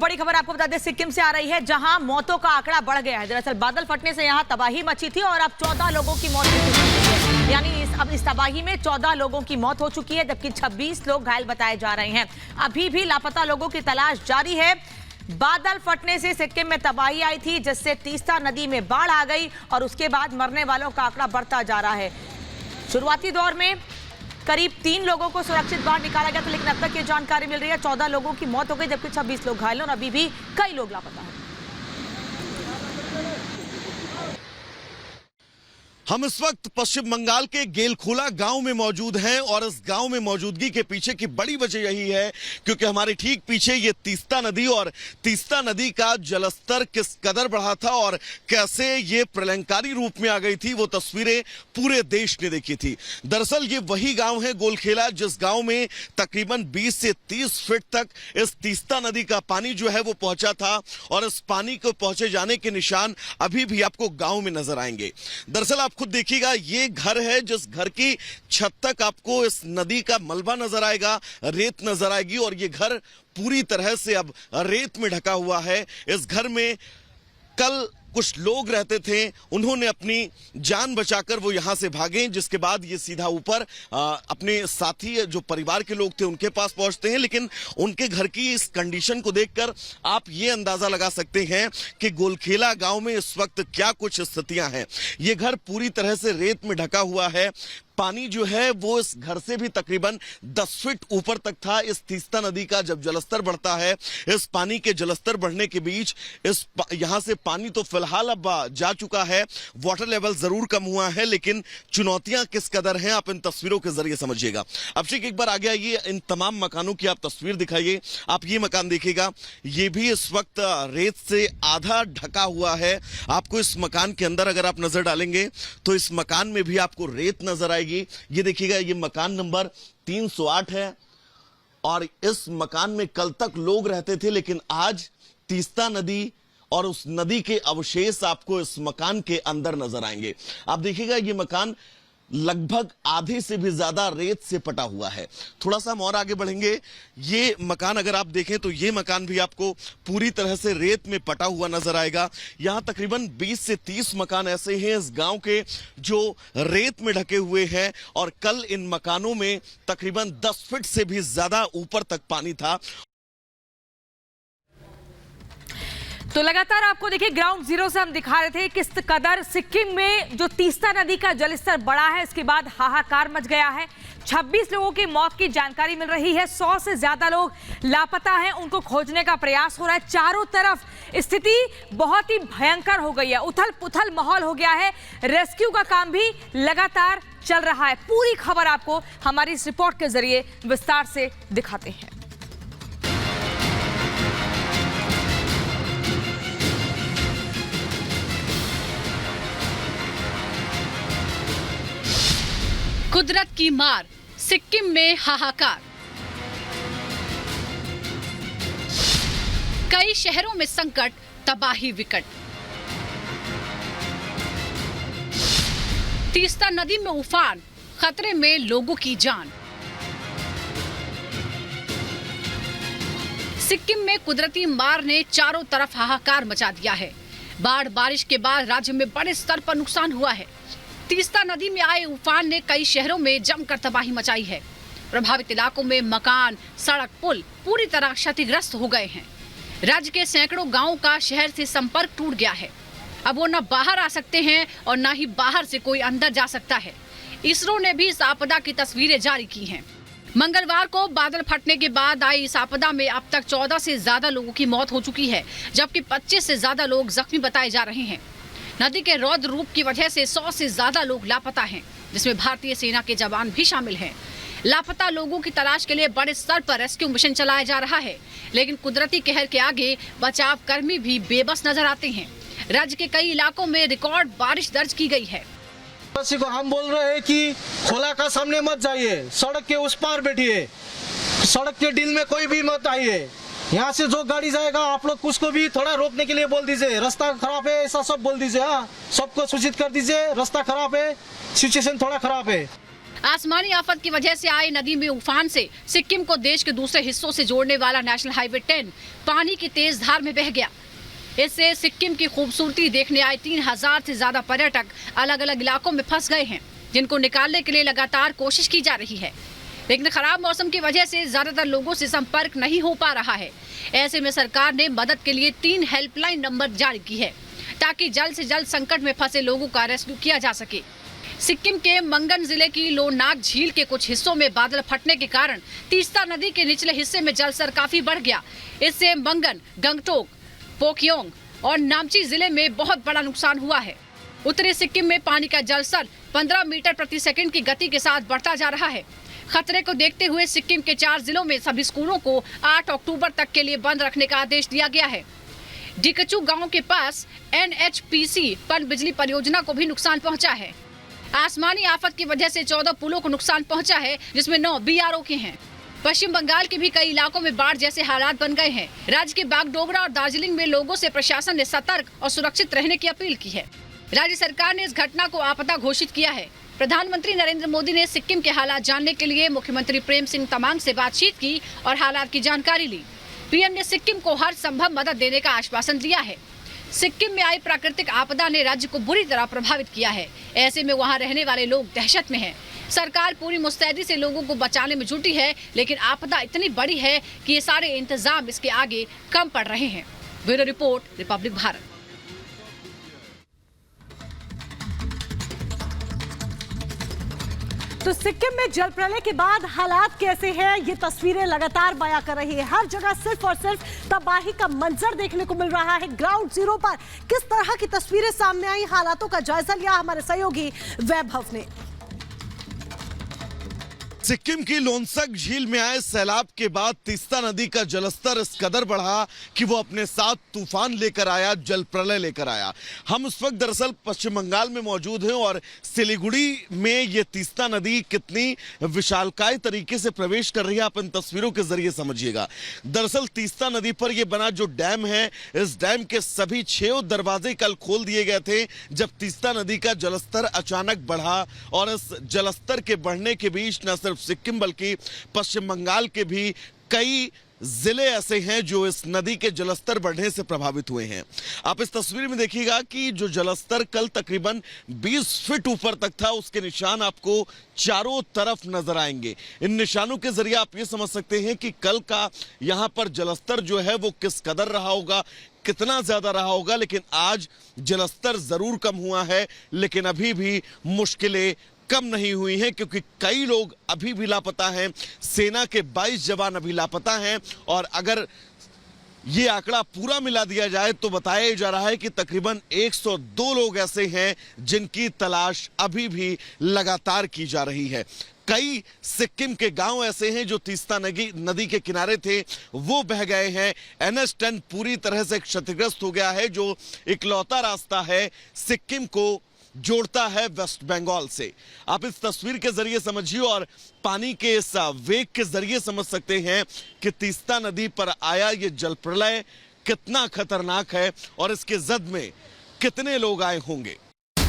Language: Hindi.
बड़ी खबर आपको बता दें, सिक्किम से आ रही है, जहां मौतों का आंकड़ा बढ़ गया है। दरअसल बादल फटने से यहां तबाही मची थी और अब 14 लोगों की मौत हो चुकी है। यानी अब इस तबाही में 14 लोगों की मौत हो चुकी है, जबकि 26 लोग घायल बताए जा रहे हैं। अभी भी लापता लोगों की तलाश जारी है। बादल फटने से सिक्किम में तबाही आई थी, जिससे तीस्ता नदी में बाढ़ आ गई और उसके बाद मरने वालों का आंकड़ा बढ़ता जा रहा है। शुरुआती दौर में करीब 3 लोगों को सुरक्षित बाहर निकाला गया था, लेकिन अब तक ये जानकारी मिल रही है 14 लोगों की मौत हो गई, जबकि 26 लोग घायल हैं और अभी भी कई लोग लापता हैं। हम इस वक्त पश्चिम बंगाल के गेलखोला गांव में मौजूद हैं और इस गांव में मौजूदगी के पीछे की बड़ी वजह यही है क्योंकि हमारे ठीक पीछे ये तीस्ता नदी और तीस्ता नदी का जलस्तर किस कदर बढ़ा था और कैसे ये प्रलयंकारी रूप में आ गई थी, वो तस्वीरें पूरे देश ने देखी थी। दरअसल ये वही गांव है गोलखेला, जिस गांव में तकरीबन 20 से 30 फीट तक इस तीस्ता नदी का पानी जो है वो पहुंचा था और इस पानी को पहुंचे जाने के निशान अभी भी आपको गांव में नजर आएंगे। दरअसल आप खुद देखिएगा, ये घर है जिस घर की छत तक आपको इस नदी का मलबा नजर आएगा, रेत नजर आएगी और ये घर पूरी तरह से अब रेत में ढका हुआ है। इस घर में कल कुछ लोग रहते थे, उन्होंने अपनी जान बचाकर वो यहां से भागे, जिसके बाद ये सीधा ऊपर अपने साथी जो परिवार के लोग थे उनके पास पहुंचते हैं। लेकिन उनके घर की इस कंडीशन को देखकर आप ये अंदाजा लगा सकते हैं कि गोलखेला गांव में इस वक्त क्या कुछ स्थितियां हैं। ये घर पूरी तरह से रेत में ढका हुआ है। पानी जो है वो इस घर से भी तकरीबन 10 फीट ऊपर तक था। इस तीस्ता नदी का जब जलस्तर बढ़ता है, इस पानी के जलस्तर बढ़ने के बीच यहां से पानी तो फिलहाल अब जा चुका है, वाटर लेवल जरूर कम हुआ है, लेकिन चुनौतियां किस कदर हैं आप इन तस्वीरों के जरिए समझिएगा। अभिषेक एक बार आगे आइए, इन तमाम मकानों की आप तस्वीर दिखाइए। आप ये मकान देखिएगा, ये भी इस वक्त रेत से आधा ढका हुआ है। आपको इस मकान के अंदर अगर आप नजर डालेंगे तो इस मकान में भी आपको रेत नजर आएगी। ये देखिएगा, ये मकान नंबर 308 है और इस मकान में कल तक लोग रहते थे, लेकिन आज तीस्ता नदी और उस नदी के अवशेष आपको इस मकान के अंदर नजर आएंगे। आप देखिएगा, ये मकान लगभग आधे से भी ज्यादा रेत से पटा हुआ है। थोड़ा सा हम और आगे बढ़ेंगे, ये मकान अगर आप देखें तो ये मकान भी आपको पूरी तरह से रेत में पटा हुआ नजर आएगा। यहां तकरीबन 20 से 30 मकान ऐसे हैं इस गांव के जो रेत में ढके हुए हैं और कल इन मकानों में तकरीबन 10 फीट से भी ज्यादा ऊपर तक पानी था। तो लगातार आपको देखिए ग्राउंड जीरो से हम दिखा रहे थे किस कदर सिक्किम में जो तीस्ता नदी का जलस्तर बढ़ा है, इसके बाद हाहाकार मच गया है। 26 लोगों की मौत की जानकारी मिल रही है, 100 से ज्यादा लोग लापता हैं, उनको खोजने का प्रयास हो रहा है। चारों तरफ स्थिति बहुत ही भयंकर हो गई है, उथल पुथल माहौल हो गया है। रेस्क्यू का काम भी लगातार चल रहा है। पूरी खबर आपको हमारी इस रिपोर्ट के जरिए विस्तार से दिखाते हैं। कुदरत की मार, सिक्किम में हाहाकार। कई शहरों में संकट, तबाही विकट। तीस्ता नदी में उफान, खतरे में लोगों की जान। सिक्किम में कुदरती मार ने चारों तरफ हाहाकार मचा दिया है। बाढ़ बारिश के बाद राज्य में बड़े स्तर पर नुकसान हुआ है। तीस्ता नदी में आए उफान ने कई शहरों में जमकर तबाही मचाई है। प्रभावित इलाकों में मकान, सड़क, पुल पूरी तरह क्षतिग्रस्त हो गए हैं। राज्य के सैकड़ों गांवों का शहर से संपर्क टूट गया है। अब वो न बाहर आ सकते हैं और न ही बाहर से कोई अंदर जा सकता है। इसरो ने भी इस आपदा की तस्वीरें जारी की हैं। मंगलवार को बादल फटने के बाद आई इस आपदा में अब तक 14 से ज्यादा लोगों की मौत हो चुकी है, जबकि 25 से ज्यादा लोग जख्मी बताए जा रहे हैं। नदी के रौद्र रूप की वजह से 100 से ज्यादा लोग लापता हैं, जिसमें भारतीय सेना के जवान भी शामिल हैं। लापता लोगों की तलाश के लिए बड़े स्तर पर रेस्क्यू मिशन चलाया जा रहा है, लेकिन कुदरती कहर के आगे बचाव कर्मी भी बेबस नजर आते हैं। राज्य के कई इलाकों में रिकॉर्ड बारिश दर्ज की गई है। को हम बोल रहे हैं कि खोला का सामने मत जाइए, सड़क के उस पार बैठिए, सड़क के डील में कोई भी मत आइए। यहाँ से जो गाड़ी जाएगा आप लोग उसको भी थोड़ा रोकने के लिए बोल दीजिए, रास्ता खराब है ऐसा सब बोल दीजिए। हाँ, सबको सूचित कर दीजिए, रास्ता खराब है, सिचुएशन थोड़ा खराब है। आसमानी आफत की वजह से आए नदी में उफान से सिक्किम को देश के दूसरे हिस्सों से जोड़ने वाला नेशनल हाईवे 10 पानी की तेज धार में बह गया। इससे सिक्किम की खूबसूरती देखने आए 3000 से ज्यादा पर्यटक अलग अलग इलाकों में फंस गए हैं, जिनको निकालने के लिए लगातार कोशिश की जा रही है। लेकिन खराब मौसम की वजह से ज्यादातर लोगों से संपर्क नहीं हो पा रहा है। ऐसे में सरकार ने मदद के लिए 3 हेल्पलाइन नंबर जारी की है, ताकि जल्द से जल्द संकट में फंसे लोगों का रेस्क्यू किया जा सके। सिक्किम के मंगन जिले की लोनाक झील के कुछ हिस्सों में बादल फटने के कारण तीस्ता नदी के निचले हिस्से में जलस्तर काफी बढ़ गया। इससे मंगन, गंगटोक, पोखयोंग और नामची जिले में बहुत बड़ा नुकसान हुआ है। उत्तरी सिक्किम में पानी का जलस्तर 15 मीटर प्रति सेकंड की गति के साथ बढ़ता जा रहा है। खतरे को देखते हुए सिक्किम के 4 जिलों में सभी स्कूलों को 8 अक्टूबर तक के लिए बंद रखने का आदेश दिया गया है। डिकचू गांव के पास NHPC पनबिजली परियोजना को भी नुकसान पहुंचा है। आसमानी आफत की वजह से 14 पुलों को नुकसान पहुंचा है, जिसमें 9 BRO के हैं। पश्चिम बंगाल के भी कई इलाकों में बाढ़ जैसे हालात बन गए हैं। राज्य के बागडोगरा और दार्जिलिंग में लोगों से प्रशासन ने सतर्क और सुरक्षित रहने की अपील की है। राज्य सरकार ने इस घटना को आपदा घोषित किया है। प्रधानमंत्री नरेंद्र मोदी ने सिक्किम के हालात जानने के लिए मुख्यमंत्री प्रेम सिंह तमांग से बातचीत की और हालात की जानकारी ली। पीएम ने सिक्किम को हर संभव मदद देने का आश्वासन दिया है। सिक्किम में आई प्राकृतिक आपदा ने राज्य को बुरी तरह प्रभावित किया है। ऐसे में वहां रहने वाले लोग दहशत में हैं। सरकार पूरी मुस्तैदी से लोगों को बचाने में जुटी है, लेकिन आपदा इतनी बड़ी है कि ये सारे इंतजाम इसके आगे कम पड़ रहे हैं। Bureau report, Republic Bharat. तो सिक्किम में जल प्रलय के बाद हालात कैसे हैं, ये तस्वीरें लगातार बयां कर रही है। हर जगह सिर्फ और सिर्फ तबाही का मंजर देखने को मिल रहा है। ग्राउंड जीरो पर किस तरह की तस्वीरें सामने आई, हालातों का जायजा लिया हमारे सहयोगी वैभव ने। सिक्किम की लोनसक झील में आए सैलाब के बाद तीस्ता नदी का जलस्तर इस कदर बढ़ा कि वो अपने साथ तूफान लेकर आया, जल प्रलय लेकर आया। हम इस वक्त दरअसल पश्चिम बंगाल में मौजूद हैं और सिलीगुड़ी में ये तीस्ता नदी कितनी विशालकाय तरीके से प्रवेश कर रही है, आप इन तस्वीरों के जरिए समझिएगा। दरअसल तीस्ता नदी पर यह बना जो डैम है, इस डैम के सभी 6 दरवाजे कल खोल दिए गए थे, जब तीस्ता नदी का जलस्तर अचानक बढ़ा। और इस जलस्तर के बढ़ने के बीच न सिर्फ सिक्किम बल्कि पश्चिम बंगाल के भी कई जिले ऐसे हैं जो इस नदी के जलस्तर बढ़ने से प्रभावित हुए हैं। आप इस तस्वीर में देखिएगा कि जो जलस्तर कल तकरीबन 20 फीट ऊपर तक था, उसके निशान आपको चारों तरफ नजर आएंगे। इन निशानों के जरिए आप ये समझ सकते हैं कि कल का यहां पर जलस्तर जो है वो किस कदर रहा होगा, कितना ज्यादा रहा होगा। लेकिन आज जलस्तर जरूर कम हुआ है, लेकिन अभी भी मुश्किलें कम नहीं हुई हैं, क्योंकि कई लोग अभी भी लापता हैं। सेना के 22 जवान अभी लापता हैं और अगर ये आंकड़ा पूरा मिला दिया जाए तो बताया जा रहा है कि तकरीबन 102 लोग ऐसे हैं जिनकी तलाश अभी भी लगातार की जा रही है। कई सिक्किम के गांव ऐसे हैं जो तीस्ता नदी के किनारे थे, वो बह गए हैं। NH10 पूरी तरह से क्षतिग्रस्त हो गया है, जो इकलौता रास्ता है सिक्किम को जोड़ता है वेस्ट बंगाल से। आप इस तस्वीर के जरिए समझिए और पानी के इस वेग के जरिए समझ सकते हैं कि तीस्ता नदी पर आया ये जल प्रलय कितना खतरनाक है और इसके जद में कितने लोग आए होंगे।